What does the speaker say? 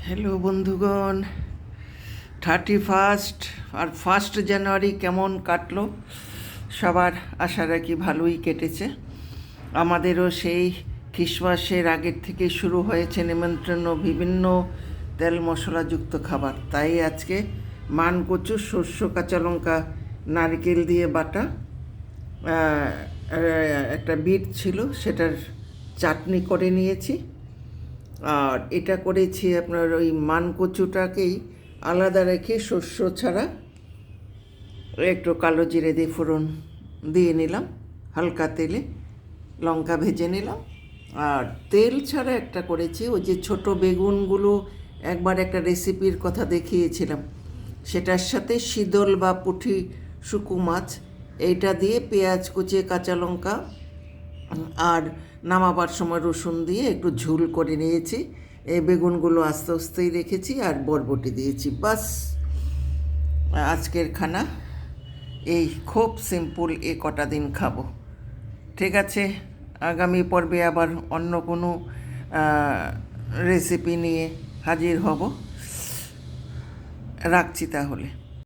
Hello বন্ধুগণ, 31 আর 1 জানুয়ারি কেমন কাটলো? সবার আশা রাখি ভালোই কেটেছে। আমাদেরও সেই খ্রিসমাসের আগের থেকে শুরু হয়েছে নিমন্ত্রণ বিভিন্ন তেল মশলাযুক্ত খাবার। তাই আজকে মানকচু, শস্য, কাঁচা লঙ্কা, নারকেল দিয়ে বাটা একটা বিট ছিল, সেটার চাটনি করে নিয়েছি। আর এটা করেছি আপনার ওই মানকচুটাকেই আলাদা রেখে শস্য ছাড়া একটু কালো জিরে দিয়ে ফোড়ন দিয়ে নিলাম, হালকা তেলে লঙ্কা ভেজে নিলাম। আর তেল ছাড়া একটা করেছি, ওই যে ছোট বেগুনগুলো একবার একটা রেসিপির কথা দেখিয়েছিলাম, সেটার সাথে শীতল বা পুঁটি শুকু মাছ এইটা দিয়ে পেঁয়াজ কুচিয়ে, কাঁচা লঙ্কা আর নামাবার সময় রসুন দিয়ে একটু ঝোল করে নিয়েছি। এই বেগুনগুলো আস্তে আস্তেই রেখেছি আর বরবটি দিয়েছি। বাস, আজকের খানা এই, খুব সিম্পল। কটা দিন খাবো। ঠিক আছে, আগামী পর্বে আবার অন্য কোনো রেসিপি নিয়ে হাজির হব। রাখছি তাহলে।